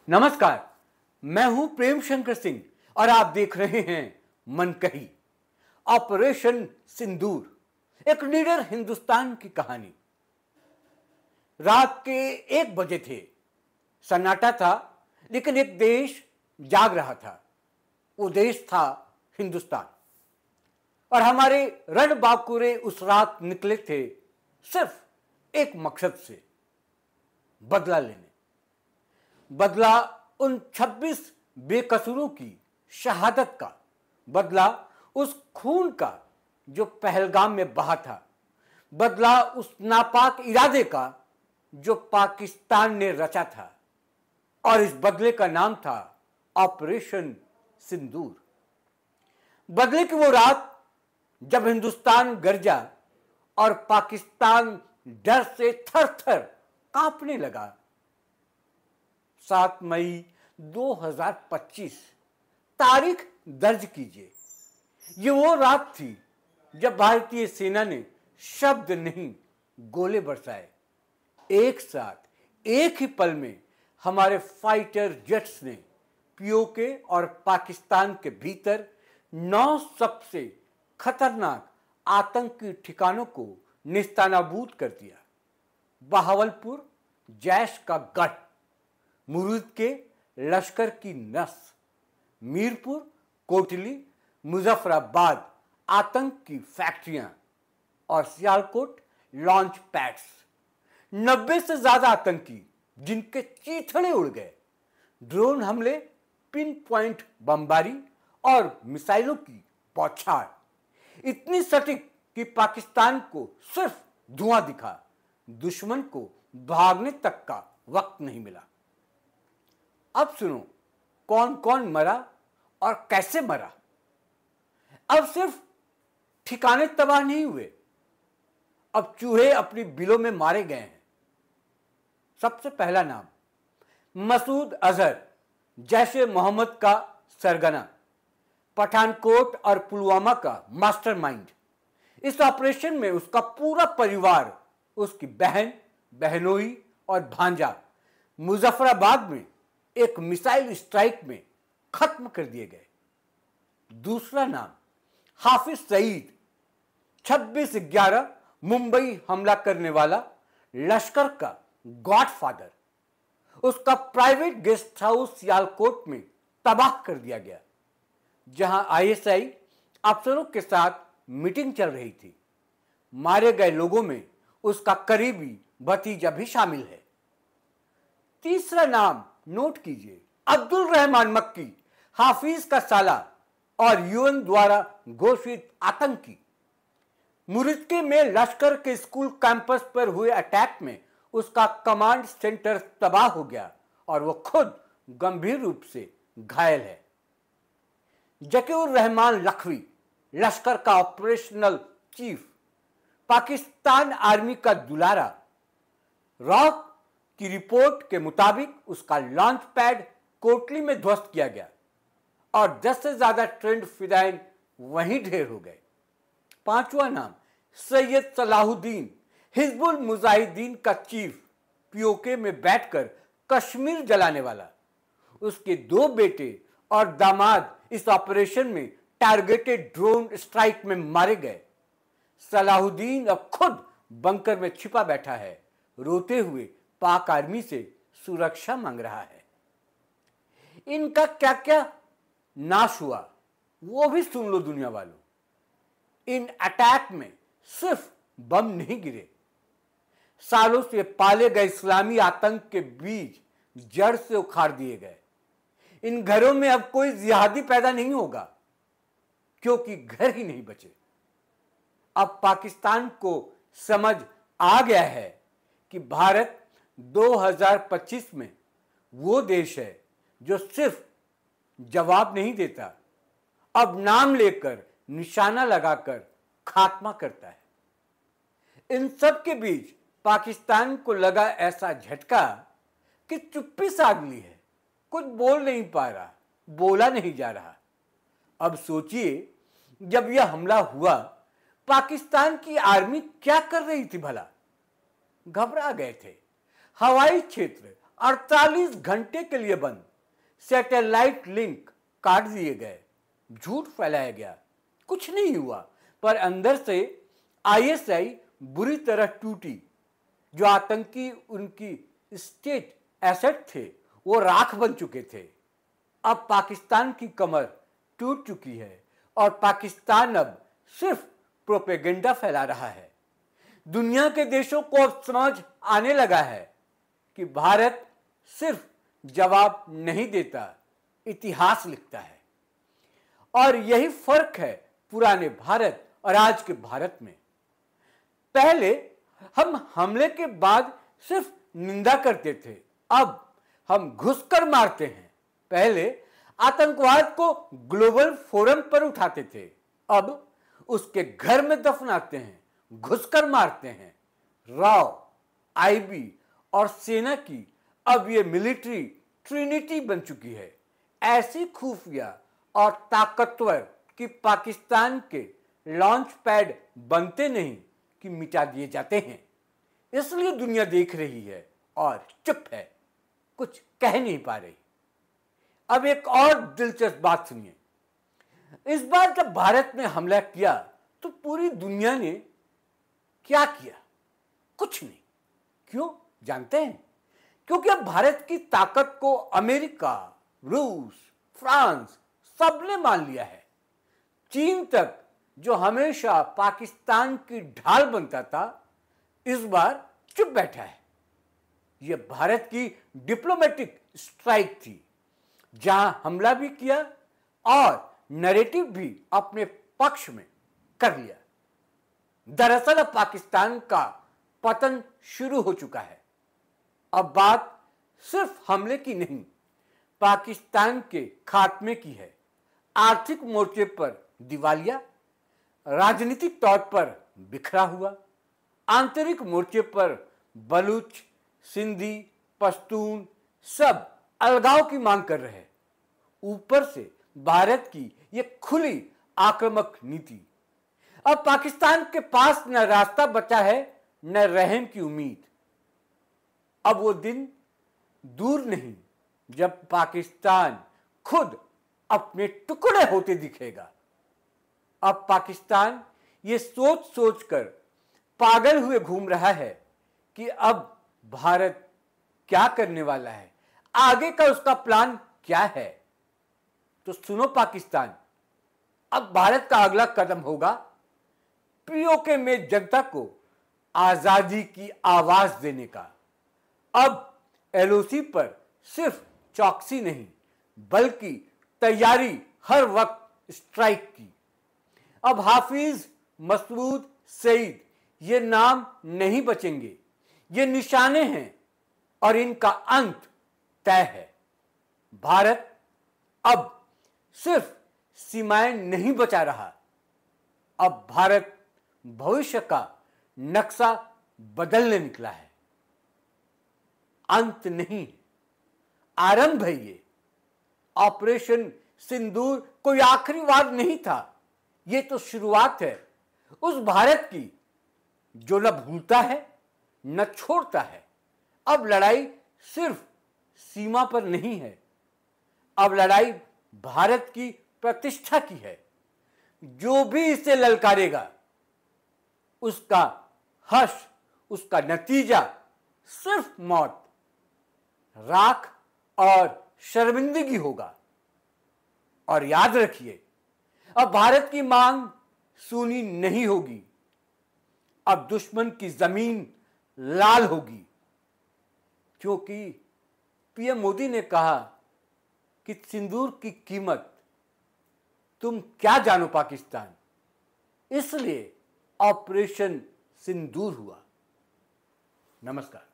नमस्कार, मैं हूं प्रेम शंकर सिंह और आप देख रहे हैं मनकही। ऑपरेशन सिंदूर एक निडर हिंदुस्तान की कहानी। रात के 1 बजे थे। सन्नाटा था, लेकिन एक देश जाग रहा था। वो देश था हिंदुस्तान। और हमारे रणबांकुरे उस रात निकले थे सिर्फ एक मकसद से, बदला लेने। बदला उन 26 बेकसूरों की शहादत का, बदला उस खून का जो पहलगाम में बहा था, बदला उस नापाक इरादे का जो पाकिस्तान ने रचा था। और इस बदले का नाम था ऑपरेशन सिंदूर। बदले की वो रात जब हिंदुस्तान गरजा और पाकिस्तान डर से थर थर कांपने लगा। 7 मई 2025 तारीख दर्ज कीजिए। ये वो रात थी जब भारतीय सेना ने शब्द नहीं गोले बरसाए। एक साथ एक ही पल में हमारे फाइटर जेट्स ने पीओके और पाकिस्तान के भीतर 9 सबसे खतरनाक आतंकी ठिकानों को निस्तानाबूद कर दिया। बहावलपुर जैश का गढ़, मुरीद के लश्कर की नस, मीरपुर, कोटली, मुजफ्फराबाद आतंक की फैक्ट्रियां और सियालकोट लॉन्च पैड्स। 90 से ज्यादा आतंकी जिनके चीथड़े उड़ गए। ड्रोन हमले, पिन पॉइंट बमबारी और मिसाइलों की बौछार इतनी सटीक कि पाकिस्तान को सिर्फ धुआं दिखा। दुश्मन को भागने तक का वक्त नहीं मिला। अब सुनो कौन कौन मरा और कैसे मरा। अब सिर्फ ठिकाने तबाह नहीं हुए, अब चूहे अपनी बिलों में मारे गए हैं। सबसे पहला नाम मसूद अजहर, जैशे मोहम्मद का सरगना, पठानकोट और पुलवामा का मास्टरमाइंड। इस ऑपरेशन में उसका पूरा परिवार, उसकी बहन, बहनोई और भांजा मुजफ्फराबाद में एक मिसाइल स्ट्राइक में खत्म कर दिए गए। दूसरा नाम हाफिज सईद, 26/11 मुंबई हमला करने वाला लश्कर का गॉडफादर। उसका प्राइवेट गेस्ट हाउस सियालकोट में तबाह कर दिया गया, जहां आईएसआई अफसरों के साथ मीटिंग चल रही थी। मारे गए लोगों में उसका करीबी भतीजा भी शामिल है। तीसरा नाम नोट कीजिए, अब्दुल रहमान मक्की, हाफिज का साला और यूएन द्वारा घोषित आतंकी। मुरिदके में लश्कर के स्कूल कैंपस पर हुए अटैक में उसका कमांड सेंटर तबाह हो गया और वो खुद गंभीर रूप से घायल है। जकीउर रहमान लखवी, लश्कर का ऑपरेशनल चीफ, पाकिस्तान आर्मी का दुलारा। रॉक की रिपोर्ट के मुताबिक उसका लॉन्च पैड कोटली में ध्वस्त किया गया और 10 से ज्यादा ट्रेंड फिदाइन वहीं ढेर हो गए। पांचवा नाम सैयद सलाहुद्दीन, हिजबुल मुजाहिदीन का चीफ, पीओके में बैठकर कश्मीर जलाने वाला। उसके 2 बेटे और दामाद इस ऑपरेशन में टारगेटेड ड्रोन स्ट्राइक में मारे गए। सलाहुद्दीन अब खुद बंकर में छिपा बैठा है, रोते हुए पाक आर्मी से सुरक्षा मांग रहा है। इनका क्या क्या नाश हुआ वो भी सुन लो दुनिया वालों। इन अटैक में सिर्फ बम नहीं गिरे, सालों से पाले गए इस्लामी आतंक के बीज जड़ से उखाड़ दिए गए। इन घरों में अब कोई जिहादी पैदा नहीं होगा, क्योंकि घर ही नहीं बचे। अब पाकिस्तान को समझ आ गया है कि भारत 2025 में वो देश है जो सिर्फ जवाब नहीं देता, अब नाम लेकर, निशाना लगाकर खात्मा करता है। इन सब के बीच पाकिस्तान को लगा ऐसा झटका कि चुप्पी साध ली है, कुछ बोल नहीं पा रहा, बोला नहीं जा रहा। अब सोचिए, जब यह हमला हुआ, पाकिस्तान की आर्मी क्या कर रही थी भला? घबरा गए थे। हवाई क्षेत्र 48 घंटे के लिए बंद, सैटेलाइट लिंक काट दिए गए, झूठ फैलाया गया, कुछ नहीं हुआ। पर अंदर से आईएसआई बुरी तरह टूटी। जो आतंकी उनकी स्टेट एसेट थे वो राख बन चुके थे। अब पाकिस्तान की कमर टूट चुकी है और पाकिस्तान अब सिर्फ प्रोपेगेंडा फैला रहा है। दुनिया के देशों को अब समझ आने लगा है कि भारत सिर्फ जवाब नहीं देता, इतिहास लिखता है। और यही फर्क है पुराने भारत और आज के भारत में। पहले हम हमले के बाद सिर्फ निंदा करते थे, अब हम घुसकर मारते हैं। पहले आतंकवाद को ग्लोबल फोरम पर उठाते थे, अब उसके घर में दफनाते हैं, घुसकर मारते हैं। राव, आईबी और सेना की अब ये मिलिट्री ट्रिनिटी बन चुकी है, ऐसी खुफिया और ताकतवर कि पाकिस्तान के लॉन्च पैड बनते नहीं कि मिटा दिए जाते हैं। इसलिए दुनिया देख रही है और चुप है, कुछ कह नहीं पा रही। अब एक और दिलचस्प बात सुनिए। इस बार जब भारत ने हमला किया तो पूरी दुनिया ने क्या किया? कुछ नहीं। क्यों जानते हैं? क्योंकि अब भारत की ताकत को अमेरिका, रूस, फ्रांस सबने मान लिया है। चीन तक, जो हमेशा पाकिस्तान की ढाल बनता था, इस बार चुप बैठा है। यह भारत की डिप्लोमेटिक स्ट्राइक थी, जहां हमला भी किया और नैरेटिव भी अपने पक्ष में कर लिया। दरअसल अब पाकिस्तान का पतन शुरू हो चुका है। अब बात सिर्फ हमले की नहीं, पाकिस्तान के खात्मे की है। आर्थिक मोर्चे पर दिवालिया, राजनीतिक तौर पर बिखरा हुआ, आंतरिक मोर्चे पर बलूच, सिंधी, पश्तून सब अलगाव की मांग कर रहे हैं। ऊपर से भारत की यह खुली आक्रामक नीति। अब पाकिस्तान के पास न रास्ता बचा है न रहम की उम्मीद। अब वो दिन दूर नहीं जब पाकिस्तान खुद अपने टुकड़े होते दिखेगा। अब पाकिस्तान ये सोच सोचकर पागल हुए घूम रहा है कि अब भारत क्या करने वाला है, आगे का उसका प्लान क्या है। तो सुनो पाकिस्तान, अब भारत का अगला कदम होगा पीओके में जनता को आजादी की आवाज देने का। अब एलओसी पर सिर्फ चौकसी नहीं बल्कि तैयारी हर वक्त स्ट्राइक की। अब हाफिज, मसूद, सईद ये नाम नहीं बचेंगे, ये निशाने हैं और इनका अंत तय है। भारत अब सिर्फ सीमाएं नहीं बचा रहा, अब भारत भविष्य का नक्शा बदलने निकला है। अंत नहीं, आरंभ है ये। ऑपरेशन सिंदूर कोई आखिरी वार नहीं था, ये तो शुरुआत है उस भारत की जो न भूलता है न छोड़ता है। अब लड़ाई सिर्फ सीमा पर नहीं है, अब लड़ाई भारत की प्रतिष्ठा की है। जो भी इसे ललकारेगा उसका हर्ष, उसका नतीजा सिर्फ मौत, राख और शर्मिंदगी होगा। और याद रखिए, अब भारत की मांग सुनी नहीं होगी, अब दुश्मन की जमीन लाल होगी। क्योंकि पीएम मोदी ने कहा कि सिंदूर की कीमत तुम क्या जानो पाकिस्तान, इसलिए ऑपरेशन सिंदूर हुआ। नमस्कार।